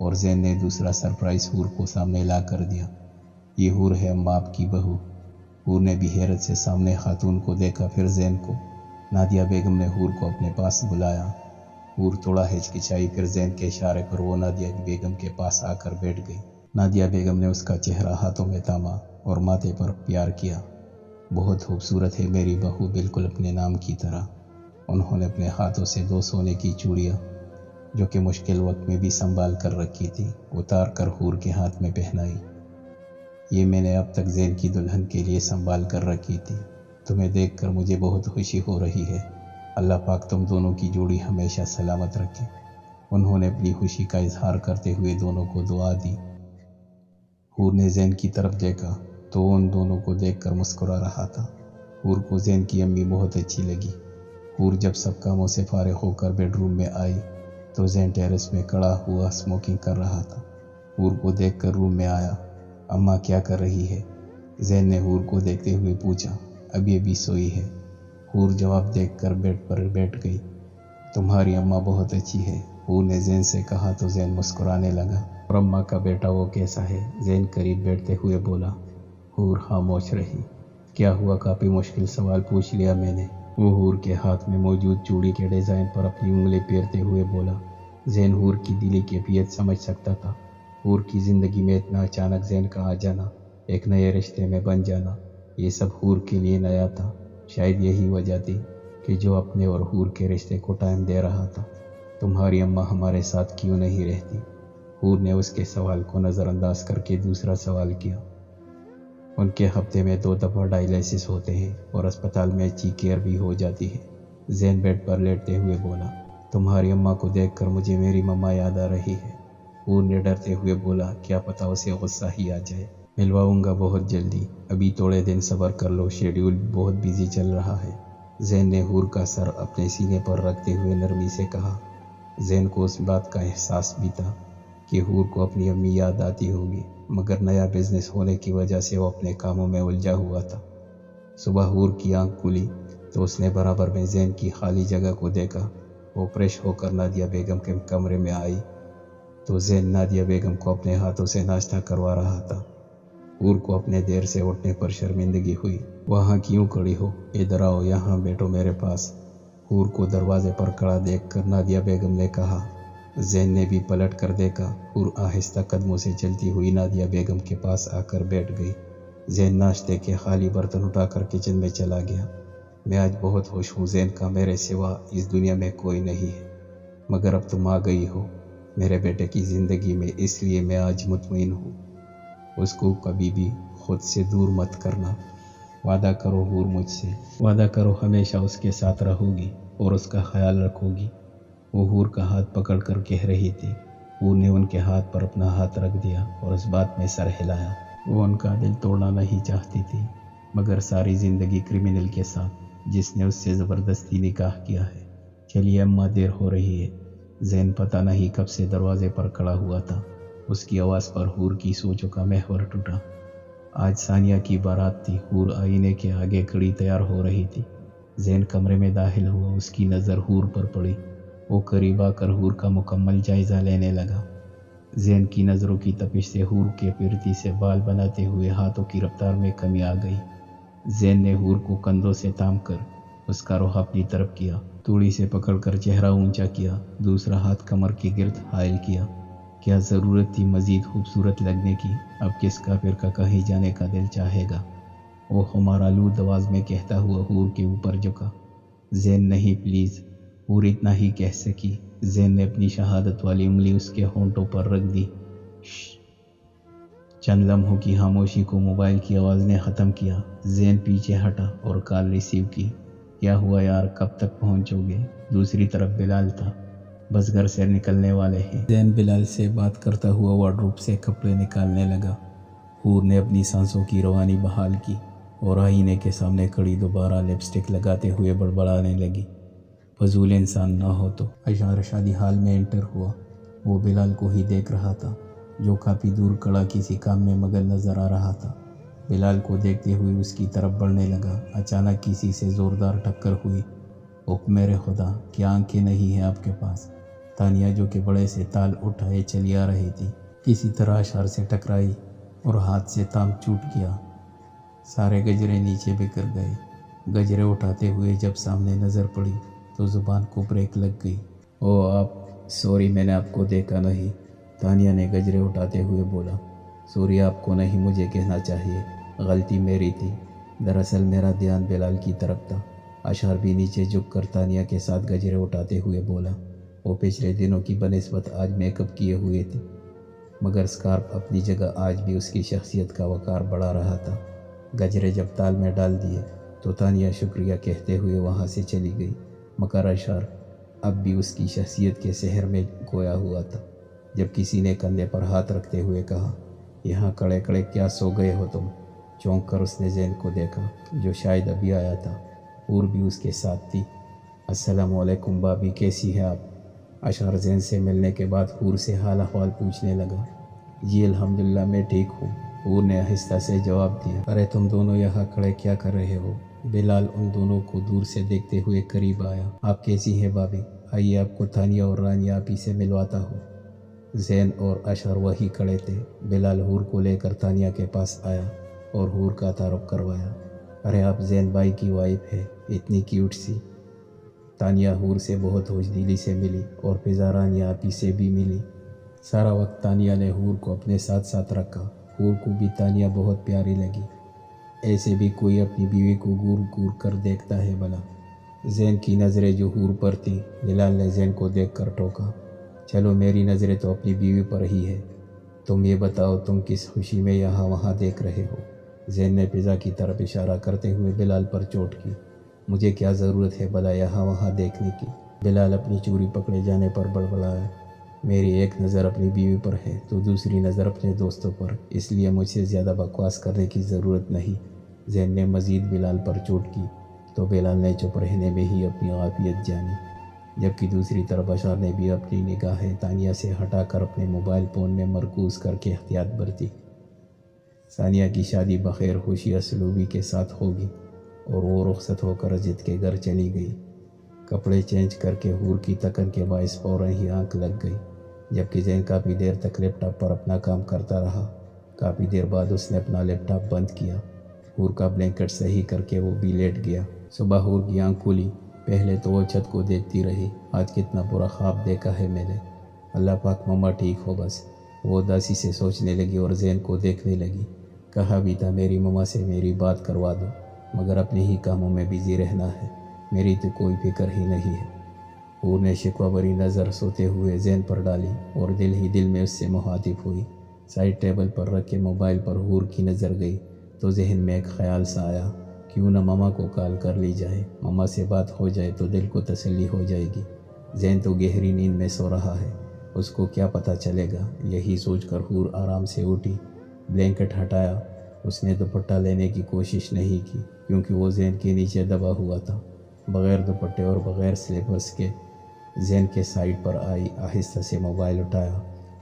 اور زین نے دوسرا سرپرائز حور کو سامنے لا کر دیا۔ یہ حور ہے اما آپ کی بہو۔ حور نے بھی حیرت سے سامنے خاتون کو دیکھا، پھر زین کو۔ نادیہ بیگم نے حور کو اپنے پاس بلایا۔ حور تھوڑا ہچکچائی، پھر زین کے اشارے پر وہ نادیہ بیگم کے پاس آ کر بیٹھ گئی۔ نادیہ بیگم نے اس کا چہرہ ہاتھوں میں تھاما اور ماتھے پر پیار کیا۔ بہت خوبصورت ہے میری بہو، بالکل اپنے نام کی طرح۔ انہوں نے اپنے ہاتھوں سے 2 سونے کی چوڑیاں، جو کہ مشکل وقت میں بھی سنبھال کر رکھی تھی، اتار کر حور کے ہاتھ میں پہنائی۔ یہ میں نے اب تک زین کی دلہن کے لیے سنبھال کر رکھی تھی۔ تمہیں دیکھ کر مجھے بہت خوشی ہو رہی ہے۔ اللہ پاک تم دونوں کی جوڑی ہمیشہ سلامت رکھے۔ انہوں نے اپنی خوشی کا اظہار کرتے ہوئے دونوں کو دعا دی۔ حور نے زین کی طرف دیکھا تو وہ ان دونوں کو دیکھ کر مسکرا رہا تھا۔ حور کو زین کی امی بہت اچھی لگی۔ حور جب سب کاموں سے فارغ ہو کر بیڈ روم میں آئی تو زین ٹیرس میں کھڑا ہوا اسموکنگ کر رہا تھا۔ حور کو دیکھ کر روم میں آیا۔ اماں کیا کر رہی ہے؟ زین نے حور کو دیکھتے ہوئے پوچھا۔ ابھی سوئی ہے۔ حور جواب دیکھ کر بیڈ پر بیٹھ گئی۔ تمہاری اماں بہت اچھی ہے، حور نے زین سے کہا تو زین مسکرانے لگا۔ اور اماں کا بیٹا وہ کیسا ہے؟ زین قریب بیٹھتے ہوئے بولا۔ حور خاموش رہی۔ کیا ہوا؟ کافی مشکل سوال پوچھ لیا میں نے، وہ حور کے ہاتھ میں موجود چوڑی کے ڈیزائن پر اپنی انگلی پھیرتے ہوئے بولا۔ زین حور کی دلی کیفیت سمجھ سکتا تھا۔ حور کی زندگی میں اتنا اچانک زین کا آ جانا، ایک نئے رشتے میں بن جانا، یہ سب حور کے لیے نیا تھا۔ شاید یہی وجہ تھی کہ جو اپنے اور حور کے رشتے کو ٹائم دے رہا تھا۔ تمہاری اماں ہمارے ساتھ کیوں نہیں رہتی؟ حور نے اس کے سوال کو نظر انداز کر کے دوسرا سوال کیا۔ ان کے ہفتے میں 2 دفعہ ڈائلیسس ہوتے ہیں اور اسپتال میں اچھی کیئر بھی ہو جاتی ہے، زین بیڈ پر لیٹتے ہوئے بولا۔ تمہاری اماں کو دیکھ کر مجھے میری مما یاد آ رہی ہے، حور نے ڈرتے ہوئے بولا۔ کیا پتا اسے غصہ ہی آ جائے۔ ملواؤں گا بہت جلدی، ابھی تھوڑے دن صبر کر لو، شیڈیول بہت بیزی چل رہا ہے، زین نے حور کا سر اپنے سینے پر رکھتے ہوئے نرمی سے کہا۔ زین کو اس بات کا احساس بھی تھا کہ حور کو اپنی امی یاد آتی ہوگی، مگر نیا بزنس ہونے کی وجہ سے وہ اپنے کاموں میں الجھا ہوا تھا۔ صبح حور کی آنکھ کھلی تو اس نے برابر میں زین کی خالی جگہ کو دیکھا۔ وہ فریش ہو کر نادیہ بیگم کے کمرے میں آئی تو زین نادیہ بیگم کو اپنے ہاتھوں سے ناشتہ کروا رہا تھا۔ حور کو اپنے دیر سے اٹھنے پر شرمندگی ہوئی۔ وہاں کیوں کھڑی ہو؟ ادھر آؤ، یہاں بیٹھو میرے پاس، حور کو دروازے پر کھڑا دیکھ کر نادیہ بیگم نے کہا۔ زین نے بھی پلٹ کر دیکھا۔ حور آہستہ قدموں سے چلتی ہوئی نادیہ بیگم کے پاس آ کر بیٹھ گئی۔ زین ناشتے کے خالی برتن اٹھا کر کچن میں چلا گیا۔ میں آج بہت خوش ہوں زین کا میرے سوا اس دنیا میں کوئی نہیں ہے، مگر اب تم آ گئی ہو میرے بیٹے کی زندگی میں، اس لیے میں آج مطمئن ہوں۔ اس کو کبھی بھی خود سے دور مت کرنا، وعدہ کرو حور مجھ سے، وعدہ کرو ہمیشہ اس کے ساتھ رہو گی اور اس کا خیال رکھو گی۔ وہ حور کا ہاتھ پکڑ کر کہہ رہی تھی۔ حور نے ان کے ہاتھ پر اپنا ہاتھ رکھ دیا اور اس بات میں سر ہلایا۔ وہ ان کا دل توڑنا نہیں چاہتی تھی، مگر ساری زندگی کرمنل کے ساتھ جس نے اس سے زبردستی نکاح کیا ہے۔ چلیے اماں، دیر ہو رہی ہے۔ زین پتہ نہیں کب سے دروازے پر کھڑا ہوا تھا۔ اس کی آواز پر حور کی سوچوں کا محور ٹوٹا۔ آج ثانیہ کی بارات تھی۔ حور آئینے کے آگے کھڑی تیار ہو رہی تھی۔ زین کمرے میں داخل ہوا، اس کی نظر حور پر پڑی۔ وہ قریب آ کر حور کا مکمل جائزہ لینے لگا۔ زین کی نظروں کی تپش سے حور کے پھرتی سے بال بناتے ہوئے ہاتھوں کی رفتار میں کمی آ گئی۔ زین نے حور کو کندھوں سے تھام کر اس کا رخ اپنی طرف کیا، توڑی سے پکڑ کر چہرہ اونچا کیا، دوسرا ہاتھ کمر کے گرد حائل کیا۔ کیا ضرورت تھی مزید خوبصورت لگنے کی؟ اب کس کافر کا کہیں جانے کا دل چاہے گا؟ وہ ہمارا آلود آواز میں کہتا ہوا حور کے اوپر جھکا۔ زین نہیں پلیز، حور اتنا ہی کہہ سکی۔ زین نے اپنی شہادت والی انگلی اس کے ہونٹوں پر رکھ دی۔ چند لمحوں کی خاموشی کو موبائل کی آواز نے ختم کیا۔ زین پیچھے ہٹا اور کال ریسیو کی۔ کیا ہوا یار، کب تک پہنچو گے؟ دوسری طرف بلال تھا۔ بس گھر سے نکلنے والے ہیں۔ زین بلال سے بات کرتا ہوا وارڈروب سے کپڑے نکالنے لگا۔ حور نے اپنی سانسوں کی روانی بحال کی اور آئینے کے سامنے کھڑی دوبارہ لپسٹک لگاتے ہوئے بڑبڑانے لگی۔ فضول انسان نہ ہو تو۔ اشار شادی حال میں انٹر ہوا۔ وہ بلال کو ہی دیکھ رہا تھا جو کافی دور کھڑا کسی کام میں مگن نظر آ رہا تھا۔ بلال کو دیکھتے ہوئے اس کی طرف بڑھنے لگا۔ اچانک کسی سے زوردار ٹکر ہوئی۔ اوہ میرے خدا، کیا آنکھیں نہیں ہیں آپ کے پاس؟ تانیہ جو کہ بڑے سے تال اٹھائے چلی آ رہی تھی کسی طرح اشار سے ٹکرائی اور ہاتھ سے تام ٹوٹ گیا۔ سارے گجرے نیچے بکھر گئے۔ گجرے اٹھاتے ہوئے جب سامنے نظر پڑی تو زبان کو بریک لگ گئی۔ او آپ، سوری میں نے آپ کو دیکھا نہیں، تانیہ نے گجرے اٹھاتے ہوئے بولا۔ سوری آپ کو نہیں، مجھے کہنا چاہیے، غلطی میری تھی، دراصل میرا دھیان بلال کی طرف تھا۔ اشار بھی نیچے جھک کر تانیہ کے ساتھ گجرے اٹھاتے ہوئے بولا۔ وہ پچھلے دنوں کی بنسبت آج میک اپ کیے ہوئے تھے، مگر اسکارف اپنی جگہ آج بھی اس کی شخصیت کا وقار بڑھا رہا تھا۔ گجرے جب تال میں ڈال دیے تو تانیہ شکریہ کہتے ہوئے وہاں سے چلی گئی، مگر اشار اب بھی اس کی شخصیت کے سحر میں کھویا ہوا تھا۔ جب کسی نے کندھے پر ہاتھ رکھتے ہوئے کہا، یہاں کڑے کڑے کیا سو گئے ہو تم؟ چونک کر اس نے زین کو دیکھا جو شاید ابھی آیا تھا، اور بھی اس کے ساتھ تھی۔ السلام علیکم بھابھی، کیسی ہے آپ؟ اشار زین سے ملنے کے بعد حور سے حال احوال پوچھنے لگا۔ جی الحمدللہ میں ٹھیک ہوں، حور نے آہستہ سے جواب دیا۔ ارے تم دونوں یہاں کھڑے کیا کر رہے ہو؟ بلال ان دونوں کو دور سے دیکھتے ہوئے قریب آیا۔ آپ کیسی ہیں بھابھی؟ آئیے آپ کو تانیہ اور رانیہ آپی سے ملواتا ہوں۔ زین اور اشار وہی کھڑے تھے۔ بلال حور کو لے کر تانیہ کے پاس آیا اور حور کا تعارف کروایا۔ ارے آپ زین بھائی کی وائف ہے، اتنی کیوٹ سی۔ تانیہ حور سے بہت ہوشدلی سے ملی اور فضا رانیہ آپی سے بھی ملی۔ سارا وقت تانیہ نے حور کو اپنے ساتھ ساتھ رکھا۔ حور کو بھی تانیہ بہت پیاری لگی۔ ایسے بھی کوئی اپنی بیوی کو گور گور کر دیکھتا ہے بھلا؟ زین کی نظریں جو حور پر تھی، بلال نے زین کو دیکھ کر ٹوکا۔ چلو میری نظریں تو اپنی بیوی پر ہی ہے، تم یہ بتاؤ تم کس خوشی میں یہاں وہاں دیکھ رہے ہو؟ زین نے فضا کی طرف اشارہ کرتے ہوئے بلال پر چوٹ کی۔ مجھے کیا ضرورت ہے بھلا یہاں وہاں دیکھنے کی؟ بلال اپنی چوری پکڑے جانے پر بڑبڑایا۔ میری ایک نظر اپنی بیوی پر ہے تو دوسری نظر اپنے دوستوں پر، اس لیے مجھ سے زیادہ بکواس کرنے کی ضرورت نہیں۔ زین نے مزید بلال پر چوٹ کی تو بلال نے چپ رہنے میں ہی اپنی عافیت جانی، جبکہ دوسری طرف اشار نے بھی اپنی نگاہیں تانیہ سے ہٹا کر اپنے موبائل فون میں مرکوز کر کے احتیاط برتی۔ ثانیہ کی شادی بخیر خوشی اسلوبی کے ساتھ ہوگی، اور وہ رخصت ہو کر اجد کے گھر چلی گئی۔ کپڑے چینج کر کے حور کی تکن کے باعث فوراً ہی آنکھ لگ گئی، جبکہ زین کافی دیر تک لیپ ٹاپ پر اپنا کام کرتا رہا۔ کافی دیر بعد اس نے اپنا لیپ ٹاپ بند کیا، حور کا بلینکٹ صحیح کر کے وہ بھی لیٹ گیا۔ صبح حور کی آنکھ کھلی، پہلے تو وہ چھت کو دیکھتی رہی۔ آج کتنا برا خواب دیکھا ہے میں نے، اللہ پاک مما ٹھیک ہو بس، وہ اداسی سے سوچنے لگی اور زین کو دیکھنے لگی۔ کہا بھی تھا میری مما سے میری بات کروا دو، مگر اپنے ہی کاموں میں بزی رہنا ہے، میری تو کوئی فکر ہی نہیں ہے۔ حور نے شکوہ بری نظر سوتے ہوئے زین پر ڈالی اور دل ہی دل میں اس سے مخاطب ہوئی۔ سائڈ ٹیبل پر رکھے موبائل پر حور کی نظر گئی تو ذہن میں ایک خیال سا آیا، کیوں نہ مما کو کال کر لی جائے، مما سے بات ہو جائے تو دل کو تسلی ہو جائے گی۔ زین تو گہری نیند میں سو رہا ہے، اس کو کیا پتہ چلے گا۔ یہی سوچ کر حور آرام سے اٹھی، بلینکٹ ہٹایا۔ اس نے دوپٹہ لینے کی کوشش نہیں کی کیونکہ وہ زین کے نیچے دبا ہوا تھا۔ بغیر دوپٹے اور بغیر سلیپرز کے زین کے سائڈ پر آئی، آہستہ سے موبائل اٹھایا،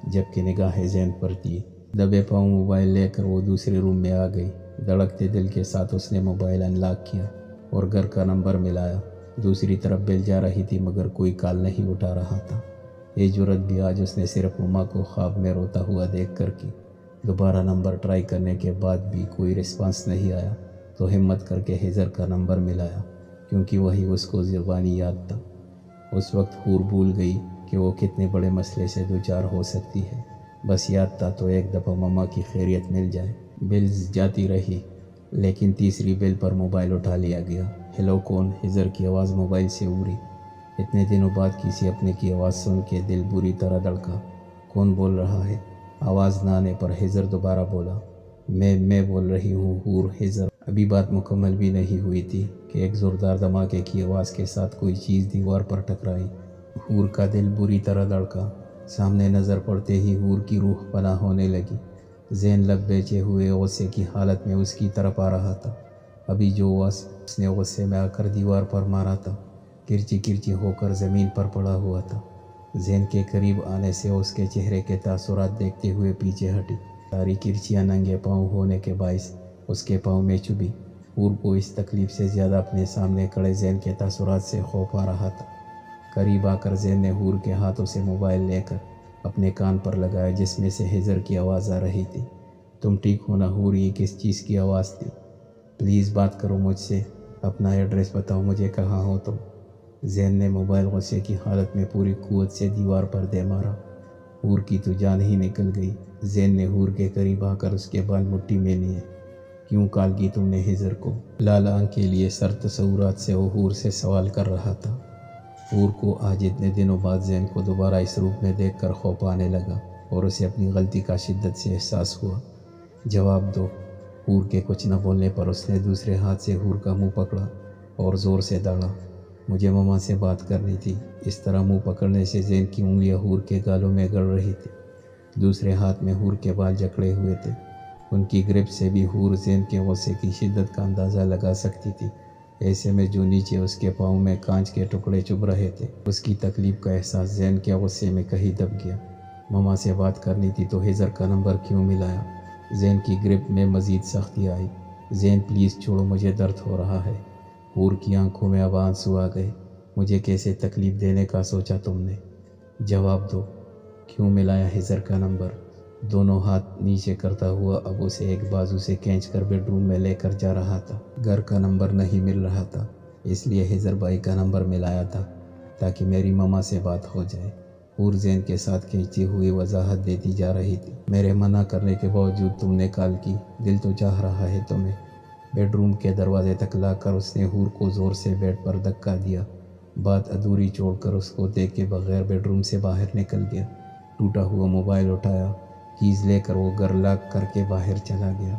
جبکہ نگاہیں زین پر تھی۔ دبے پاؤں موبائل لے کر وہ دوسرے روم میں آ گئی۔ دھڑکتے دل کے ساتھ اس نے موبائل انلاک کیا اور گھر کا نمبر ملایا۔ دوسری طرف بیل جا رہی تھی مگر کوئی کال نہیں اٹھا رہا تھا۔ یہ جرت بھی آج اس نے صرف مما کو خواب میں روتا ہوا دیکھ کر کی۔ دوبارہ نمبر ٹرائی کرنے کے بعد بھی کوئی رسپانس نہیں آیا تو ہمت کر کے حضر کا نمبر ملایا، کیونکہ وہی اس کو زبانی یاد تھا۔ اس وقت حور بھول گئی کہ وہ کتنے بڑے مسئلے سے دوچار ہو سکتی ہے، بس یاد تھا تو ایک دفعہ مما کی خیریت مل جائے۔ بلز جاتی رہی لیکن تیسری بل پر موبائل اٹھا لیا گیا۔ ہیلو کون؟ حضر کی آواز موبائل سے ابھری۔ اتنے دنوں بعد کسی اپنے کی آواز سن کے دل بری طرح دھڑکا۔ کون بول رہا ہے؟ آواز نہ آنے پر حضر دوبارہ بولا، میں بول رہی ہوں حور۔ حضر ابھی بات مکمل بھی نہیں ہوئی تھی کہ ایک زوردار دھماکے کی آواز کے ساتھ کوئی چیز دیوار پر ٹکرائی۔ حور کا دل بری طرح دھڑکا۔ سامنے نظر پڑتے ہی حور کی روح پناہ ہونے لگی۔ زین لب بیچے ہوئے غصے کی حالت میں اس کی طرف آ رہا تھا۔ ابھی جو اس نے غصے میں آ کر دیوار پر مارا تھا، کرچی کرچی ہو کر زمین پر پڑا ہوا تھا۔ زین کے قریب آنے سے اس کے چہرے کے تاثرات دیکھتے ہوئے پیچھے ہٹی۔ ساری کرچیاں ننگے پاؤں ہونے کے باعث اس کے پاؤں میں چبھی۔ حور کو اس تکلیف سے زیادہ اپنے سامنے کھڑے زین کے تاثرات سے خوف آ رہا تھا۔ قریب آ کر زین نے حور کے ہاتھوں سے موبائل لے کر اپنے کان پر لگایا، جس میں سے ہجر کی آواز آ رہی تھی۔ تم ٹھیک ہو نا حور؟ یہ کس چیز کی آواز تھی؟ پلیز بات کرو مجھ سے، اپنا ایڈریس بتاؤ مجھے، کہاں ہو تم؟ زین نے موبائل غصے کی حالت میں پوری قوت سے دیوار پر دے مارا۔ حور کی تو جان ہی نکل گئی۔ زین نے حور کے قریب آ کر اس کے بال مٹھی میں لیے۔ کیوں کال کی تم نے ہجر کو؟ لال آنکھ کے لیے سر تصورات سے وہ حور سے سوال کر رہا تھا۔ حور کو آج اتنے دنوں بعد زین کو دوبارہ اس روپ میں دیکھ کر خوف آنے لگا اور اسے اپنی غلطی کا شدت سے احساس ہوا۔ جواب دو۔ حور کے کچھ نہ بولنے پر اس نے دوسرے ہاتھ سے حور کا منہ پکڑا اور زور سے داڑا۔ مجھے ماما سے بات کرنی تھی۔ اس طرح منہ پکڑنے سے زین کی انگلیاں حور کے گالوں میں گڑ رہی تھی۔ دوسرے ہاتھ میں حور کے بال جکڑے ہوئے تھے۔ ان کی گرپ سے بھی حور زین کے غصے کی شدت کا اندازہ لگا سکتی تھی۔ ایسے میں جو نیچے اس کے پاؤں میں کانچ کے ٹکڑے چبھ رہے تھے، اس کی تکلیف کا احساس زین کے غصے میں کہیں دب گیا۔ ماما سے بات کرنی تھی تو ہجر کا نمبر کیوں ملایا؟ زین کی گرپ میں مزید سختی آئی۔ زین پلیز چھوڑو، مجھے درد ہو رہا ہے۔ حور کی آنکھوں میں اب آنسو آ گئے۔ مجھے کیسے تکلیف دینے کا سوچا تم نے؟ جواب دو۔ کیوں ملایا ہجر کا نمبر؟ دونوں ہاتھ نیچے کرتا ہوا اب اسے ایک بازو سے کھینچ کر بیڈ روم میں لے کر جا رہا تھا۔ گھر کا نمبر نہیں مل رہا تھا، اس لیے ہجر بھائی کا نمبر ملایا تھا تاکہ میری ماما سے بات ہو جائے۔ حور زین کے ساتھ کھینچتی ہوئی وضاحت دیتی جا رہی تھی۔ میرے منع کرنے کے باوجود تم نے کال کی، دل تو چاہ رہا ہے تمہیں۔ بیڈ روم کے دروازے تک لا کر اس نے حور کو زور سے بیڈ پر دھکا دیا۔ بات ادھوری چھوڑ کر اس کو دیکھے بغیر بیڈ روم سے باہر نکل گیا۔ ٹوٹا ہوا موبائل اٹھایا، کیز لے کر وہ گھر لاک کر کے باہر چلا گیا۔